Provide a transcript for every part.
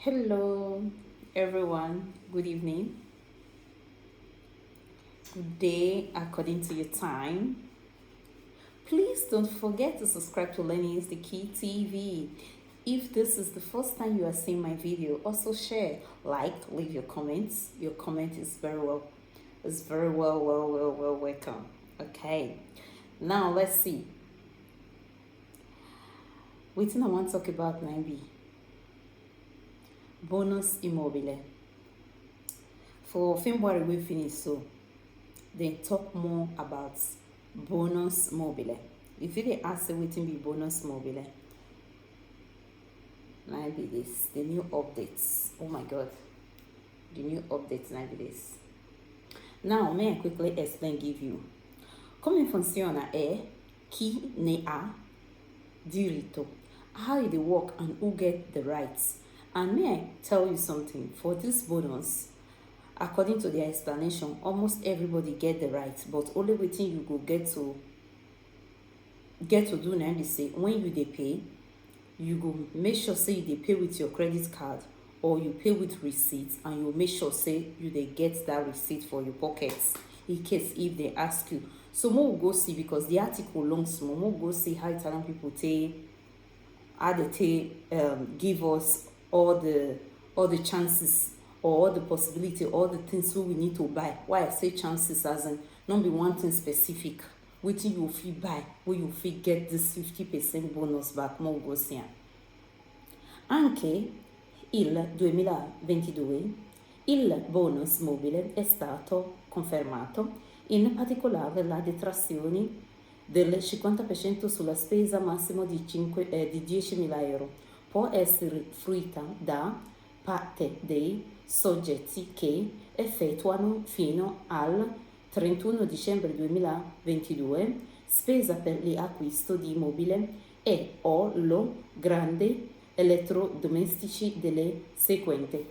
Hello, everyone. Good evening. Good day, according to your time. Please don't forget to subscribe to Learning is the Key TV. If this is the first time you are seeing my video, also share, like, leave your comments. Your comment is very well welcome. Okay. Now let's see. Wetin I want to talk about now be bonus immobile. For February we finish so. Then talk more about bonus mobile. If you dey ask wetin be bonus mobile, now be this the new updates. Oh my god, the new updates now be this. Now may I quickly explain give you come funziona è chi ne ha diritto, how it work and who get the rights. And may I tell you something, for this bonus, according to their explanation, almost everybody get the right, but only waiting you go get to do now be say when you dey pay, you go make sure say you dey pay with your credit card or you pay with receipts, and you make sure say you dey get that receipt for your pockets in case if they ask you. So more go see, because the article long small, more go see how Italian people how they give us all the chances or all the possibility, all the things we need to buy. Why I say chances as in not be one thing specific. Waiting you feel buy, where you feel get this 50% bonus back, more go see. Anche il 2022 il bonus mobile è stato confermato, in particolare la detrazione del 50% sulla spesa massimo di 10.000 euro può essere fruita da parte dei soggetti che effettuano fino al 31 dicembre 2022 spesa per l'acquisto di mobile e o lo grande elettrodomestici delle seguenti.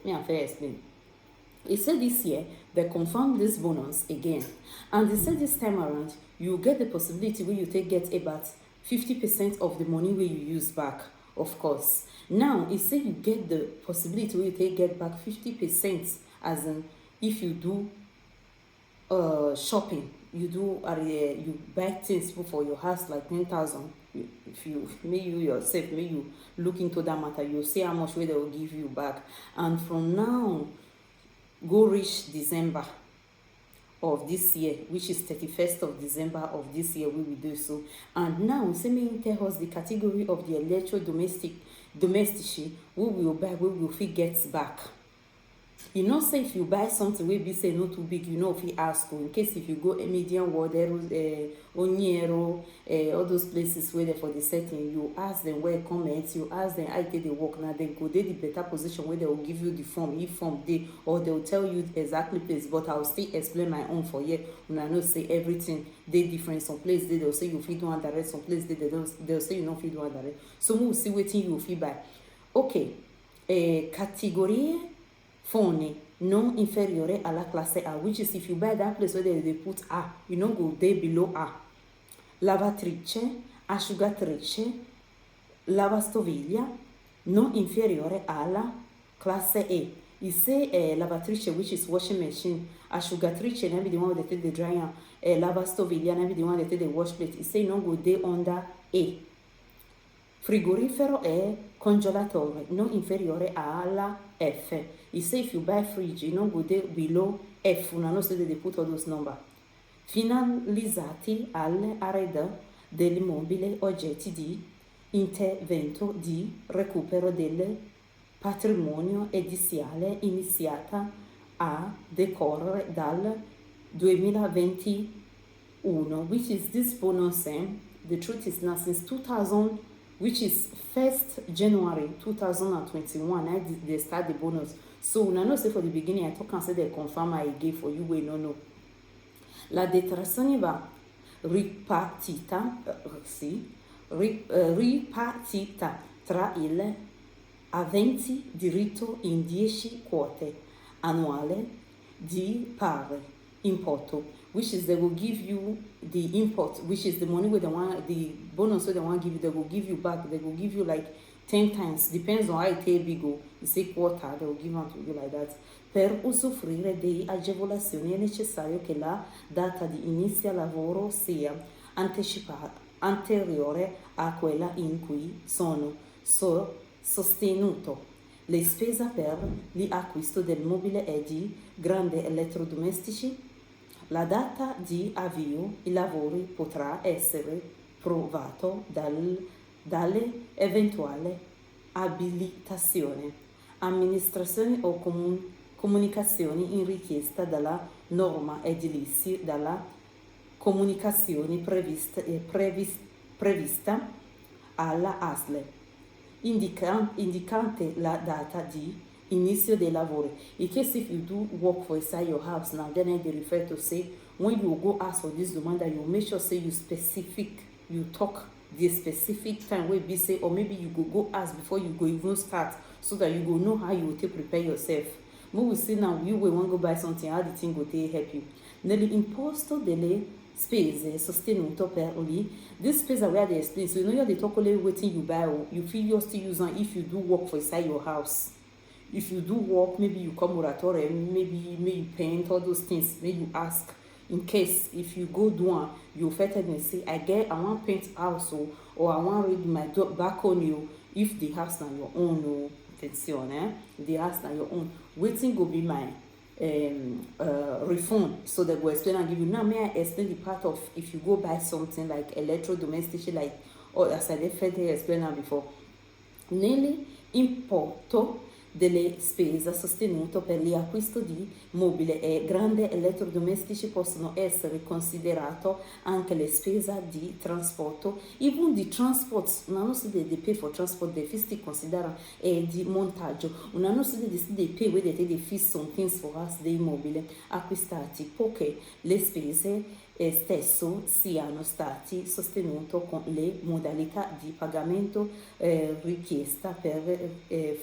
He said this year they confirmed this bonus again, and they said this time around you get the possibility where you get about 50% of the money where you use back, of course. Now he said you get the possibility where you get back 50%, as in if you do shopping, you buy things for your house like 10,000. If you yourself may you look into that matter, you'll see how much way they will give you back. And from now go reach December of this year, which is 31st of December of this year, we will do so. And now me tell us the category of the electrodomestic we will buy, we will fit get back. You know, say if you buy something we be say not too big, you know, if you ask, in case if you go a medium water, Oniero, all those places where they for the setting, you ask them where comments, you ask them how they work. Now then go they the better position where they will give you the form, if form they, or they will tell you exactly place. But I'll still explain my own for you. When I know say everything they different. Some place they'll say you feed one direct, some place they'll say you not feed one direct. So we'll see what you feed by. Okay, category phone non inferiore alla classe A, which is if you buy that place where they put A, you know, go there below A. Lavatrice, asciugatrice, lavastoviglie non inferiore alla classe E. You say lavatrice, which is washing machine, asciugatrice, maybe the one that take the dryer, lavastoviglie, maybe the one that take the wash plate. You say no go there under A. Frigorifero è congelatore non inferiore alla F. You say if you buy fridge, you know go there below F, una no say they put all those number. Finalizzati all'arredo dell'immobile oggetti di intervento di recupero del patrimonio edificiale iniziata a decorrere dal 2021, which is this bonus. The truth is now since 2000, which is 1st January 2021, they start the bonus. So when I know say for the beginning, I talk and say they confirm I gave for you, we no know. La detrazione va ripartita tra il aventi diritto in 10 quote annuale di pari importo, which is they will give you the import, which is the money where they want, the bonus where they want to give you, they will give you back, they will give you like 10 times, depends on how it is big. You say quarter, they will give them to you like that. Per usufruire di agevolazioni è necessario che la data di inizio lavoro sia anteriore a quella in cui sono sostenuto. Le spese per l'acquisto del mobile e di grandi elettrodomestici. La data di avvio i lavori potrà essere provato dalle eventuali abilitazioni, amministrazioni o comunicazioni in richiesta dalla norma edilizia, dalla comunicazione prevista alla ASL, indicante la data di inizio dei lavori. In case if you do work for inside your house now, then they refer to say when you go ask for this demand that you make sure say you talk the specific time wey be say, or maybe you go ask before you go even start, so that you go know how you will take prepare yourself. When we see now you will want go buy something, how the thing go take help you. Nell'imposto delle spese sostenuto per lì, this spesa where they explain, so you know they talk only wetin you buy, or you fit just still use am if you do work for inside your house. If you do work, maybe you come moratorium, maybe you paint, all those things, maybe you ask. In case if you go do am, you fit tell me say I wan paint house or I wan read my balcony if the house na your own attention, the house na your own, wetin go be my refund? So they go explain and give you. Now may I explain the part of if you go buy something like electrodomestic, like, or as I explained am before. Nell'importo delle spese sostenuto per l'acquisto di mobile e grandi elettrodomestici possono essere considerato anche le spese di trasporto. Even the transport, una non si deve pay for transport, they still consider di montaggio. Una non si deve pay where they fix some things for us dei mobili acquistati, poiché le spese stesso siano stati sostenuti con le modalità di pagamento richiesta per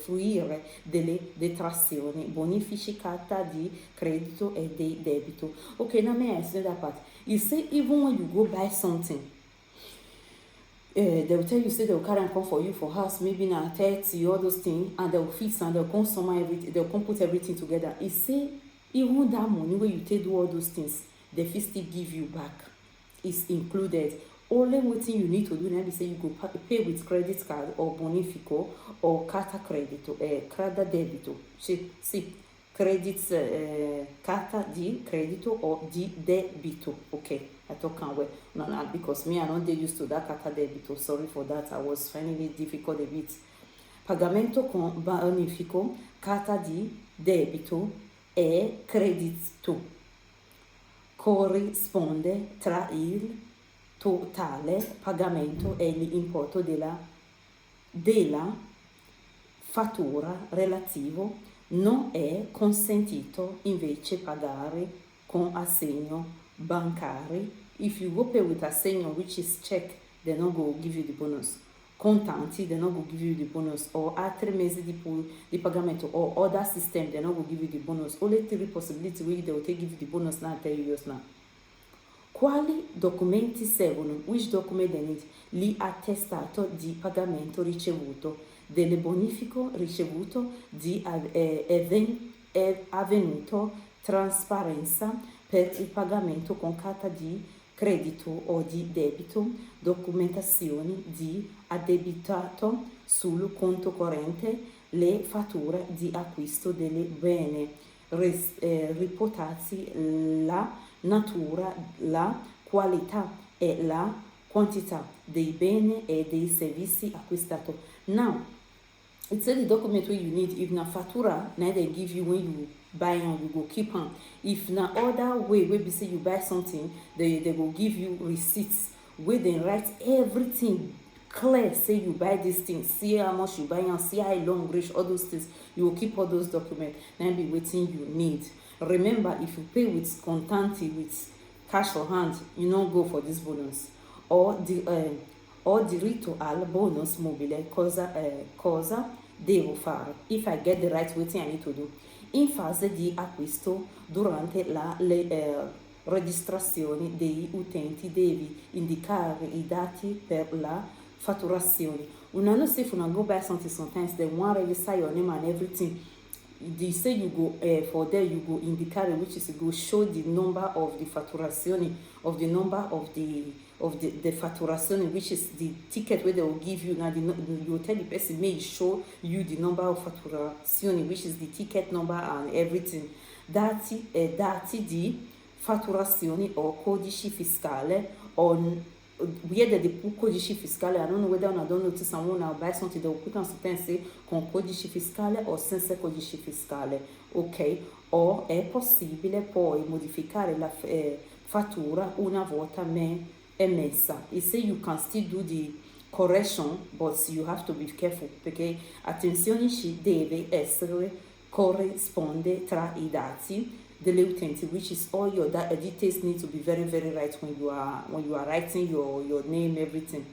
fruire delle detrazioni, bonifici, carta di credito e di debito. Okay, now may I explain that part? You say even when you go buy something, they will tell you, say they will carry and come for you for house, maybe now 30, all those things, and they will fix and they will come summarize everything, they will come put everything together. You say even that money where you take do all those things, the fee still give you back is included. Only wetin you need to do now be say you go pay with credit card or bonifico or carta credito, carta debito. See, credit, carta di credito or di debito. Okay, I talk am well. No, because me I don't dey used to that carta debito. Sorry for that. I was finding it difficult a bit. Pagamento con bonifico, carta di debito e credito corrisponde tra il totale pagamento e l'importo della fattura relativo. Non è consentito invece pagare con assegno bancari. If you go pay with assegno, which is check, they no go give you the bonus. Contanti, they no go give you the bonus, or altri mezzi di pagamento, or other system, they no go give you the bonus. Only three possibilities where they will take give you the bonus now, tell you just now. Quali documenti servono? Which document they need? L'attestato di pagamento ricevuto, delle bonifico ricevuto, di avvenuto trasparenza per il pagamento con carta di credito o di debito, documentazioni di addebitato sul conto corrente, le fatture di acquisto delle beni, riportarsi la natura, la qualità e la quantità dei beni e dei servizi acquistati. Now, it's the document where you need. If na fattura, now they give you when you buy and you go keep on. If na other way where be say you buy something, they go give you receipts where they write everything clear, say you buy this thing, see how much you buy and see how long reach, all those things. You will keep all those documents, then be waiting you need. Remember, if you pay with contanti, with cash for hand, you don't go for this bonus. Or diritto al bonus mobile, cosa devo fare? If I get the right waiting I need to do. In fase di acquisto, durante le registrazioni degli utenti devi indicare i dati per la fatturazione. una know say if una go buy something sometimes dem wan register your name and everything. They say you go for there you go indicare, which is you go show the number of the fatturazione, of the number of the fatturazione, which is the ticket where they will give you. Now you will tell the person may show you the number of fatturazione, which is the ticket number and everything. Dati di fatturazione o codice fiscale on where they put codice fiscale. I don't know whether I don't notice someone now buy something, they will put on something say con codice fiscale o senza codice fiscale, ok? O è possibile poi modificare la fattura una volta emessa. It say you can still do the correction, but you have to be careful perché attenzione ci deve essere corrisponde tra i dati delle utenti, which is all your details need to be very very right when you are writing your name, everything.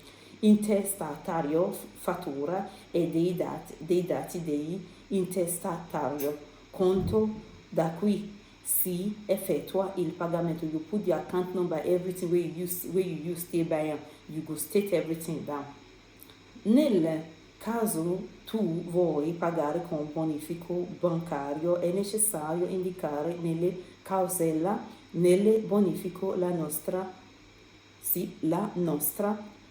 Intestatario fattura e dei dati dei intestatario, conto da cui si effettua il pagamento. You put the account number, everything where you use stay by, you go state everything down. Nel caso tu vuoi pagare con bonifico bancario è necessario indicare nelle causella nelle bonifico la nostra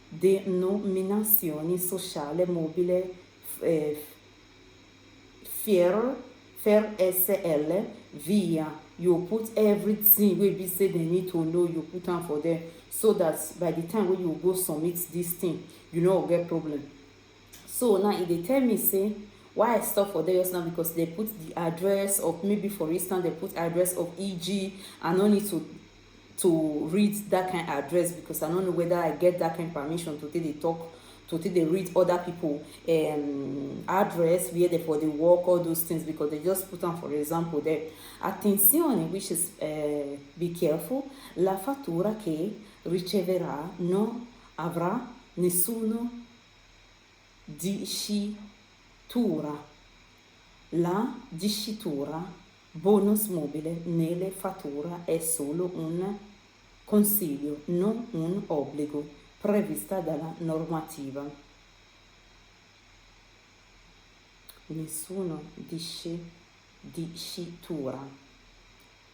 denominazione sociale mobile FIR SL via. You put everything wey be say they need to know, you put am for there so that by the time when you go submit this thing you no go get problem. So now if they tell me say why I stop for there just now, because they put the address of, maybe for instance they put address of EG. I no need to read that kind of address because I don't know whether I get that kind of permission to take the talk, to take the read other people address where they for the work, all those things, because they just put on, for example, there. Attenzione, which is be careful, la fattura che riceverà non avrà nessuno dicitura. La dicitura bonus mobile nelle fatture è solo un consiglio, non un obbligo prevista dalla normativa. Nessuno dicitura.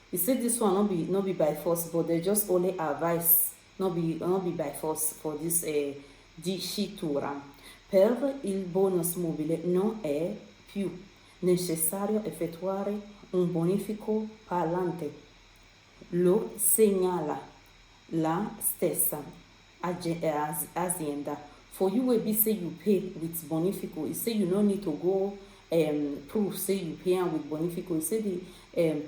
He said this one not be by force, but they just only advice, not be by force for this dicitura. Per il bonus mobile non è più necessario effettuare un bonifico parlante. Lo segnala la stessa azienda. For you wey be say you pay with bonifico, you say you no need to go prove say you pay am with bonifico. You say the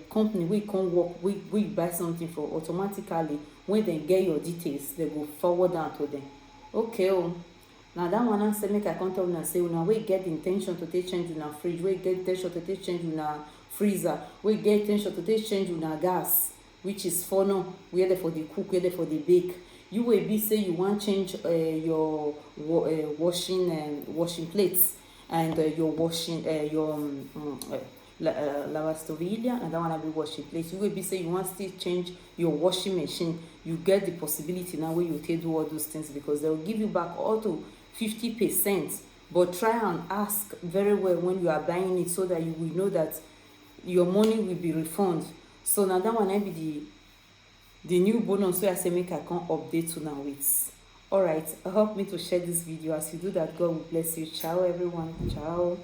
company wey come work, wey you buy something for, automatically when they get your details they go forward am to them. Okay o. Now that one answer make I come tell una say una wey get the intention to take change una fridge, wey get intention to take change una freezer, wey get intention to take change una gas, which is funnel, where they for the cook, where they for the bake. You will be say you want change your washing plates and your washing lavastoviglie, and that one will be washing plates. You will be say you want still change your washing machine. You get the possibility now where you take do all those things, because they will give you back all to 50%. But try and ask very well when you are buying it, so that you will know that your money will be refunded. So now that one will be the new bonus wey I say make I come update una with. Alright, help me to share this video. As you do that, God will bless you. Ciao everyone. Ciao.